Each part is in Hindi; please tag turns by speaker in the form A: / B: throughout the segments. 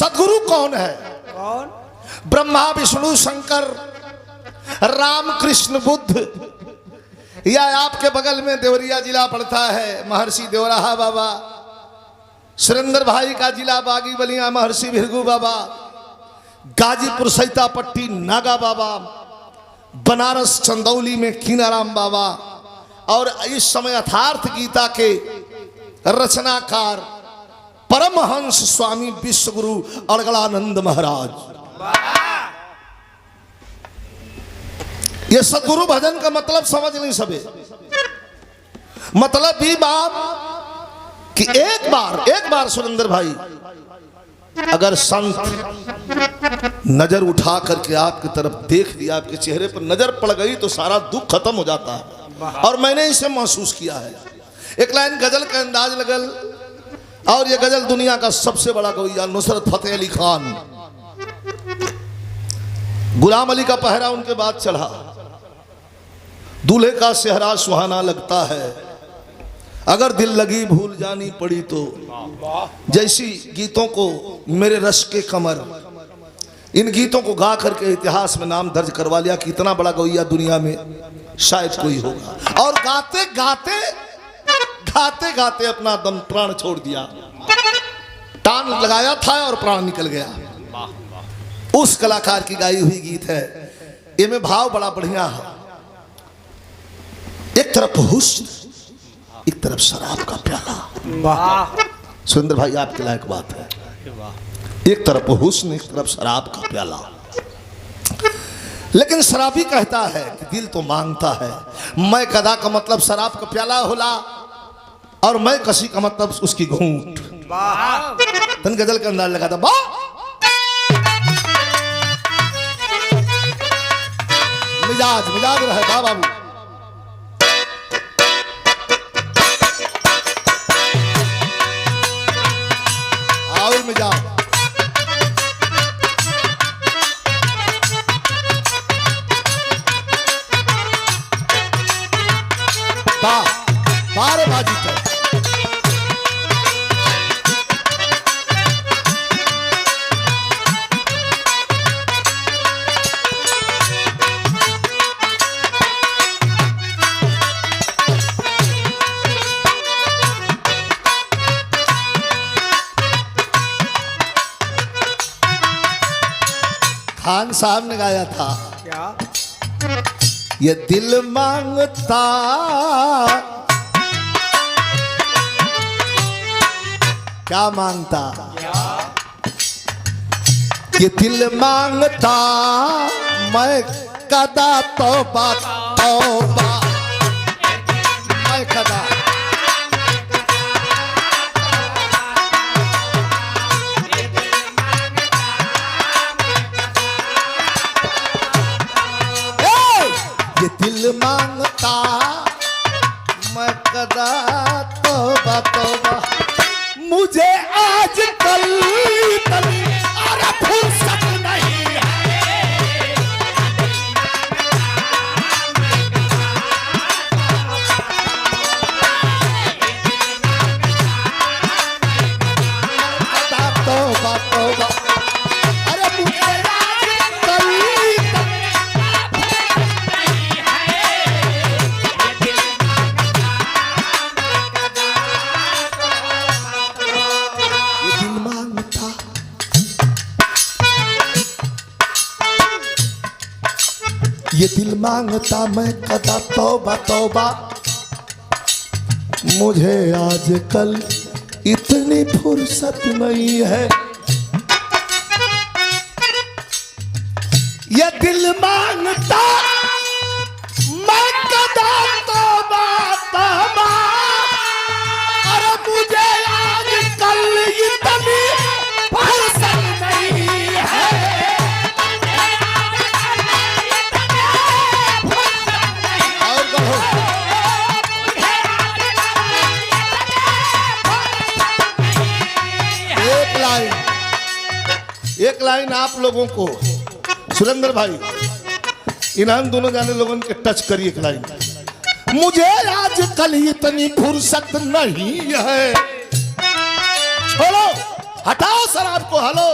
A: सदगुरु कौन है?
B: कौन?
A: ब्रह्मा विष्णु शंकर राम कृष्ण बुद्ध, या आपके बगल में देवरिया जिला पड़ता है, महर्षि देवराहा बाबा, सुरेंद्र भाई का जिला बागी बलिया महर्षि भिरगू बाबा, गाजीपुर सैतापट्टी नागा बाबा, बनारस चंदौली में कीनाराम बाबा, और इस समय यथार्थ गीता के रचनाकार परमहंस स्वामी विश्वगुरु अड़गड़ानंद महाराज। ये सदगुरु भजन का मतलब समझ नहीं सबे। मतलब भी बात कि एक बार सुरेंद्र भाई अगर संत नजर उठा करके आपकी तरफ देख लिया, आपके चेहरे पर नजर पड़ गई तो सारा दुख खत्म हो जाता है। और मैंने इसे महसूस किया है। एक लाइन गजल का अंदाज लगल, और ये गजल दुनिया का सबसे बड़ा गवैया नुसरत फतेह अली खान, गुलाम अली का पहरा उनके बाद चढ़ा। दूल्हे का सेहरा सुहाना लगता है, अगर दिल लगी भूल जानी पड़ी तो, जैसी गीतों को मेरे रस के कमर, इन गीतों को गा करके इतिहास में नाम दर्ज करवा लिया कि इतना बड़ा गवैया दुनिया में शायद कोई होगा। और गाते गाते गाते गाते अपना दम प्राण छोड़ दिया, टान लगाया था और प्राण निकल गया। उस कलाकार की गाई हुई गीत है। इनमें भाव बड़ा बढ़िया है। एक तरफ हुस्न, एक तरफ शराब का प्याला। सुरेंद्र भाई आपके लायक बात है। एक तरफ हुस्न, एक तरफ शराब का प्याला। लेकिन शराबी कहता है कि दिल तो मांगता है। मैं कदा का मतलब शराब का प्याला होला, और मैं कसी का मतलब उसकी घूंट। तन गजल का अंदाज लगा था। मिजाज मिजाज रहे बा बाबू। और मिजाज बारे बाजी तो खान साहब ने गाया था
B: क्या?
A: ये दिल मांगता क्या मांगता, ये दिल मांगता मैं कदा तौबा तौबा, मैं कदा दिल मांगता मैं कदा तौबा तौबा, मुझे आज कल अरे फुर्सत नहीं है। तौबा तौबा, अरे मुझे आज कल ये दिल मांगता मैं कदा तौबा तौबा, मुझे आज कल इतनी फुर्सत नहीं है। ये दिल मांगता मैं कदा तौबा तौबा, अरे मुझे आज कल इतनी फुर्सत नहीं है। एक लाइन आप लोगों को, सुरेंद्र भाई, इन्हां दोनों जाने लोगों के टच करिए। एक लाइन, मुझे आज कल इतनी फुर्सत नहीं है। छोड़ो हटाओ शराब को। हेलो,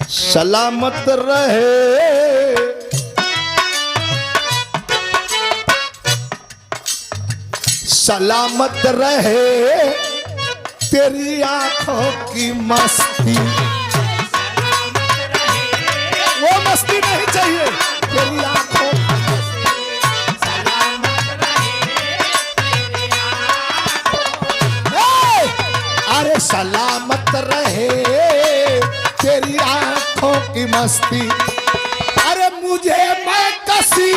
A: सलामत रहे सलामत रहे तेरी आंखों की मस्ती। वो मस्ती नहीं चाहिए, तेरी आंखों की मस्ती। अरे सलामत रहे तेरी आंखों की मस्ती। अरे मुझे मैं कसी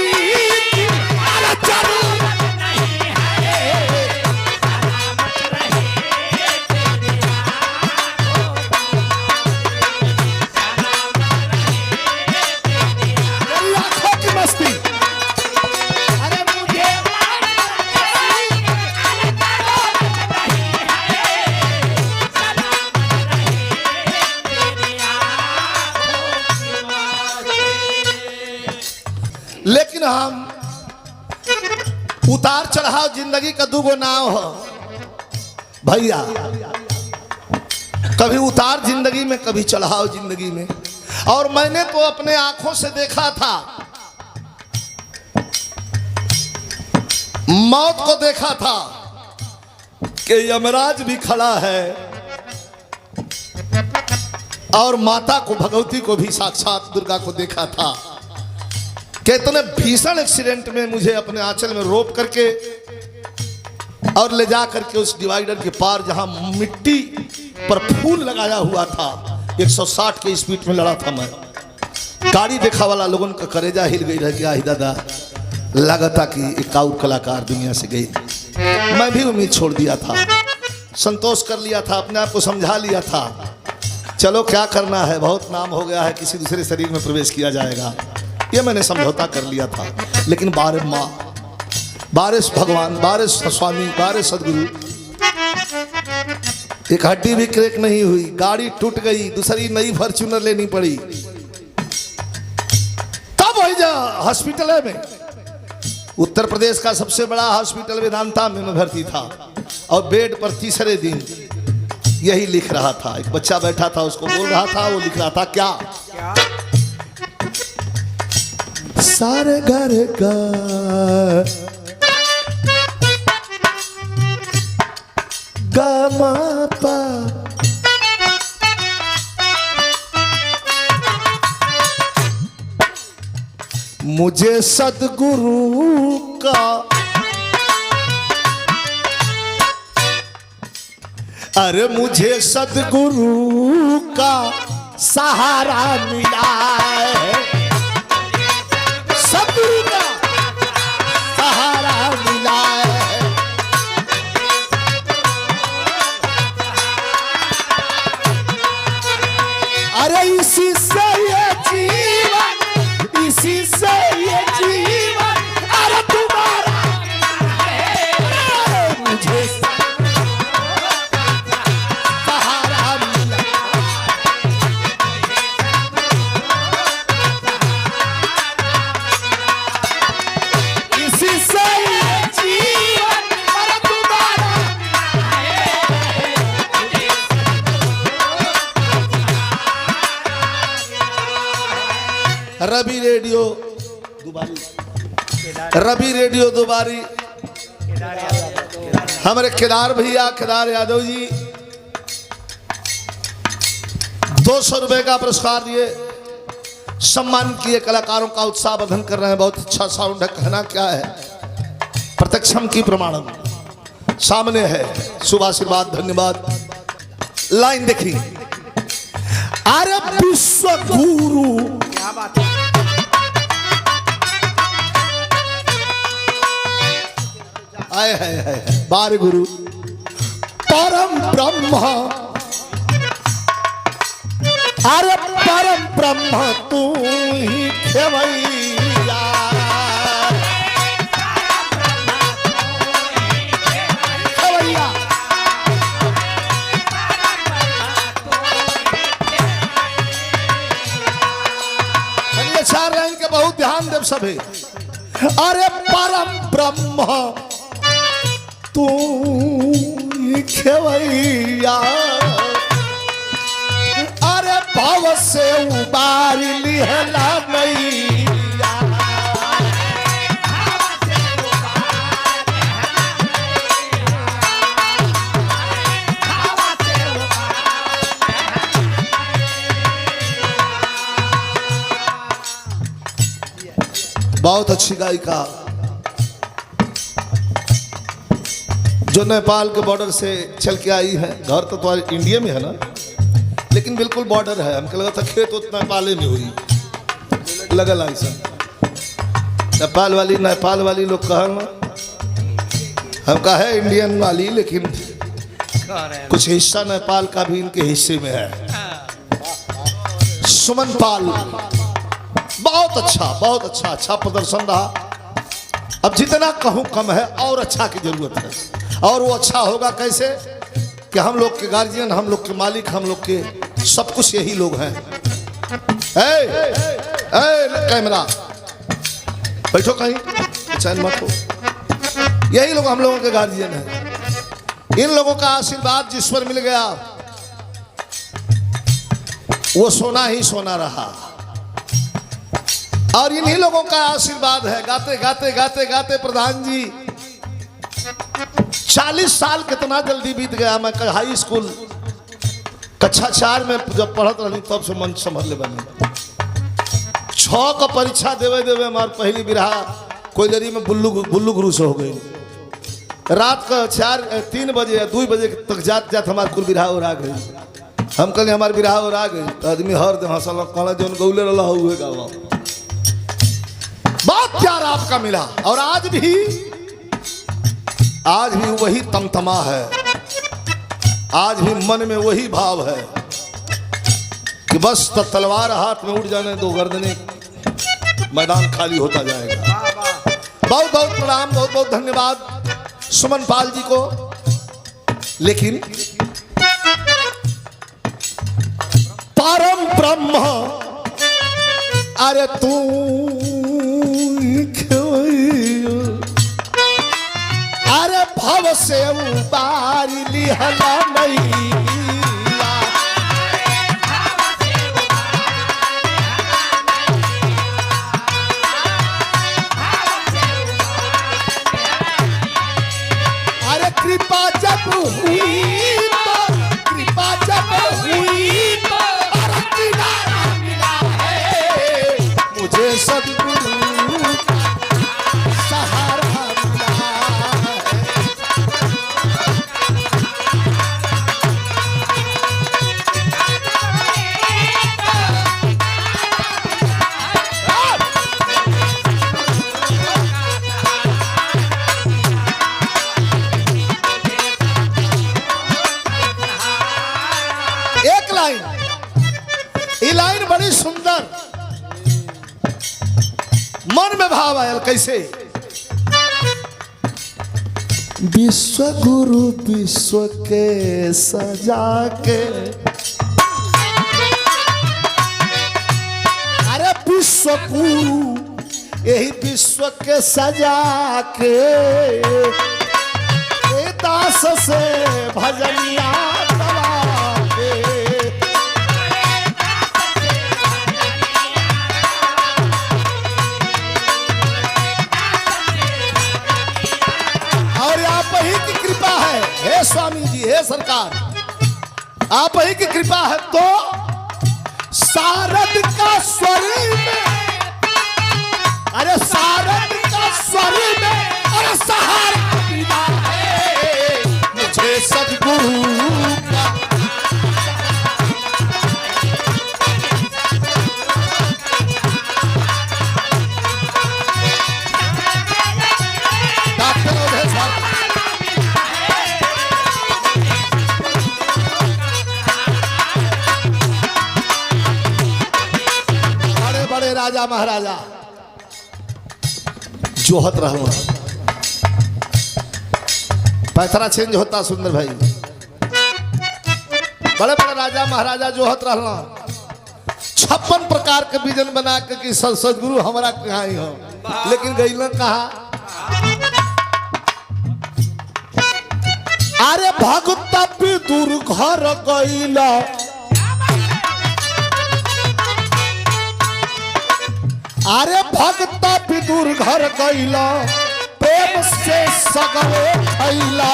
A: लेकिन हम उतार चढ़ाव जिंदगी का दुगो नाव हो भैया। कभी उतार जिंदगी में, कभी चढ़ाव जिंदगी में। और मैंने तो अपने आंखों से देखा था, मौत को देखा था कि यमराज भी खड़ा है और माता को, भगवती को भी साक्षात दुर्गा को देखा था। कितने भीषण एक्सीडेंट में मुझे अपने आंचल में रोप करके और ले जा करके उस डिवाइडर के पार, जहां मिट्टी पर फूल लगाया हुआ था, 160 के स्पीड में लड़ा था मैं। गाड़ी देखा वाला लोगों का करेजा हिल गई रह गया। ही दादा, लगता कि एक आउट कलाकार दुनिया से गई। मैं भी उम्मीद छोड़ दिया था, संतोष कर लिया था, अपने आप को समझा लिया था, चलो क्या करना है, बहुत नाम हो गया है, किसी दूसरे शरीर में प्रवेश किया जाएगा, ये मैंने समझौता कर लिया था। लेकिन बारे माँ, बारे भगवान, बारे स्वामी, बारे सदगुरु, एक हड्डी भी क्रैक नहीं हुई, गाड़ी टूट गई, दूसरी नई फॉर्च्यूनर लेनी पड़ी। तब वही जा हॉस्पिटल में, उत्तर प्रदेश का सबसे बड़ा हॉस्पिटल वेदांता में मैं भर्ती था। और बेड पर तीसरे दिन यही लिख रहा था, एक बच्चा बैठा था, उसको बोल रहा था, वो लिख रहा था क्या, सारे घर का गामापा मुझे सदगुरु का, अरे मुझे सदगुरु का सहारा मिला है, सदगुरु का सहारा मिला है। अरे इसी से ये जीवन, इसी से ये जीवन, अरे तुम्हारा है, मुझे सहारा मिला। इसी से ये जीवन, अरे तुम्हारा रवि रेडियो दुबारी, रवि रेडियो दुबारी, हमारे केदार भैया, केदार यादव जी 200 रुपए का पुरस्कार दिए, सम्मान किए, कलाकारों का उत्साह वर्धन कर रहे हैं। बहुत अच्छा साउंड है, कहना क्या है, प्रत्यक्षम की प्रमाणम सामने है। शुभ आशीर्वाद, धन्यवाद। लाइन देखी, अरे विश्व गुरु, क्या बात है, आए है बार गुरु, परम ब्रह्म, अरे परम ब्रह्म तू ही खेवैया, खेवैया। चार रंग के बहुत ध्यान देव सभी। अरे परम ब्रह्म तू ही खेवैया, से उबार लिहला मैया। बहुत अच्छी गायिका जो नेपाल के बॉर्डर से चल के आई है। घर तो तुम्हारे इंडिया में है ना, लेकिन बिल्कुल बॉर्डर है। हमको लगा था खेत उतना नेपाल में हुई, लगल ऐसा। नेपाल वाली लोग कहल हम कहा है इंडियन वाली, लेकिन कुछ हिस्सा नेपाल का भी इनके हिस्से में है। सुमन पाल बहुत अच्छा प्रदर्शन रहा। अब जितना कहूँ कम है, और अच्छा की जरूरत है। और वो अच्छा होगा कैसे कि हम लोग के गार्जियन, हम लोग के मालिक, हम लोग के सब कुछ यही लोग हैं। कैमरा बैठो कहीं, चैन मत हो। यही लोग हम लोगों के गार्जियन हैं। इन लोगों का आशीर्वाद जिस पर मिल गया वो सोना ही सोना रहा। और इन्हीं लोगों का आशीर्वाद है। गाते गाते गाते गाते प्रधान जी 40 साल कितना जल्दी बीत गया। मैं हाई स्कूल कक्षा 4 में जब पढ़त रही तब से मन संभल ले बने। 6 का परीक्षा देवे हमार पहली बिरहा कोयलरी में बुल्लू गुरु से हो गई। रात का 3 बजे या 2 बजे तक जात हमारे कुल बिरहा और आ गई। हम कल हमारे बिरहा और आ गई तो आदमी हर दिन हंसल कहला जो गौले रहा हुए गावा। बहुत प्यार आपका मिला। और आज भी वही तमतमा है। आज भी मन में वही भाव है कि बस तलवार हाथ में उठ जाने दो, गर्दने मैदान खाली होता जाएगा। बहुत बहुत प्रणाम, बहुत बहुत धन्यवाद सुमन पाल जी को। लेकिन परम ब्रह्म अरे तू अरे भव से उबार लिहला मैया। अरे कृपा जब हुई तो अरे किनारा मिला है मुझे सद्गुरु सहारा मिला है। एक लाइन, ये लाइन बड़ी सुंदर, मन में भाव आयल कैसे। विश्व गुरु विश्व के सजा के अरे विश्व गुरु यही विश्व के सजा के दास से भजनिया दवा के। और आप ही की कृपा है हे स्वामी जी, हे सरकार, आप ही की कृपा है तो शारद का स्वरी में अरे शारद का स्वरी में अरे सहारा मिला है मुझे सद्गुरु का। बड़े बड़े राजा महाराजा जोहत रहा, पैथरा चेंज होता सुंदर भाई। बड़े बड़े राजा महाराजा जोहत रहा 56 प्रकार के व्यंजन बना के कि सदगुरु हमारा कहाँ ही हो, लेकिन गईला कहा। अरे भगत विदुर घर गईला अरे भक्त विदुर घर गईला प्रेम से सगवे खैला।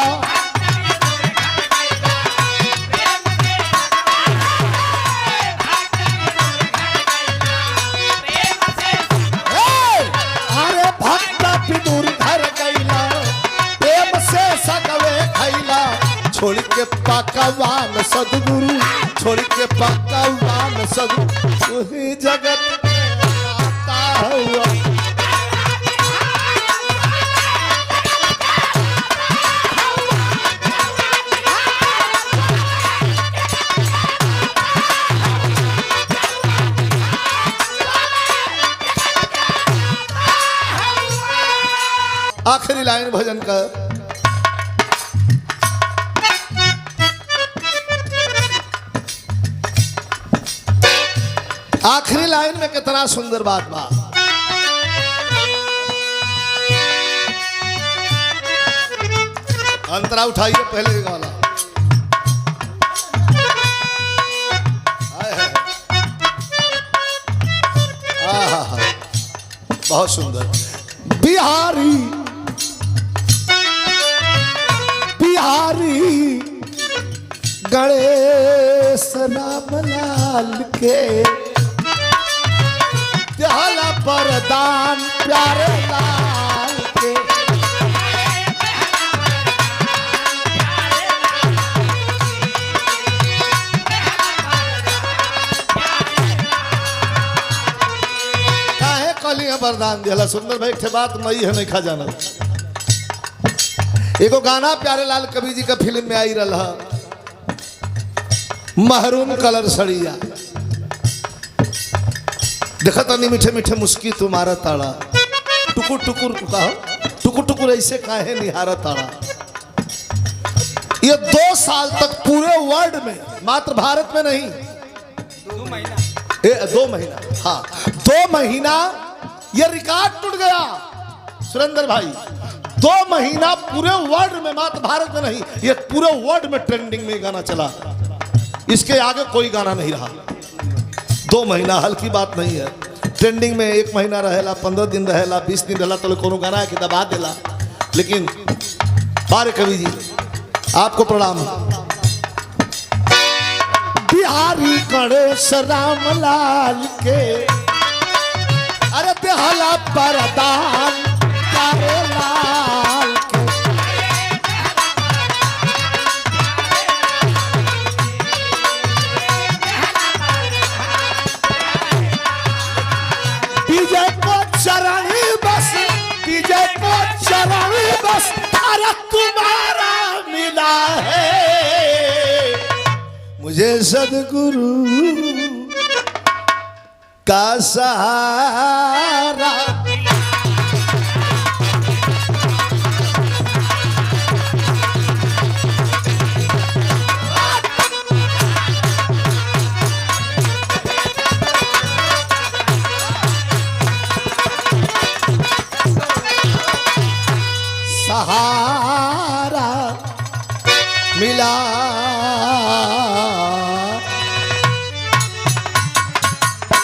A: अरे भक्त विदुर घर गईला प्रेम से सगवे खैला। छोड़ के पकवान सदगुरु, छोड़ के पकवान सदगुरु, वही जगत आता हुआ। आखिरी लाइन भजन का, आखिरी लाइन में कितना सुंदर बात बा। अंतरा उठाइए पहले वाला। बहुत सुंदर। बिहारी बिहारी गणेश राम लाल के दिहला परदान प्यारे लाल के। काहे कलिया वरदान दिहला। सुंदर भाई एक बात मई है नहीं खा जाना। एगो गाना प्यारे लाल कवि जी का फिल्म में आई रहा, महरूम कलर सड़िया। देखा तनी मीठे मीठे मुस्की तुम्हारा ताड़ा, टुकुर टुकुर कहो, टुकुर टुकुर ऐसे काहे निहारा ताड़ा। ये 2 साल तक पूरे वर्ल्ड में, मात्र भारत में नहीं, 2 महीना, हाँ 2 महीना ये रिकॉर्ड टूट गया सुरेंद्र भाई। 2 महीना पूरे वर्ल्ड में, मात्र भारत में नहीं, ये पूरे वर्ल्ड में ट्रेंडिंग में गाना चला। इसके आगे कोई गाना नहीं रहा। 2 महीना हल्की बात नहीं है। ट्रेंडिंग में 1 महीना रहेला, 15 दिन रहेला, 20 दिन रहेला, तो कोनो गाना है कि दबा देला। लेकिन बारे कवि जी आपको प्रणाम। बिहारी गणेश राम लाल के अरे दिहला परदान प्यारे लाल के। विजय को चरणी बस, विजय को चरणी बस, अरे तुम्हारा मिला है मुझे सदगुरु का सहारा। सहारा मिला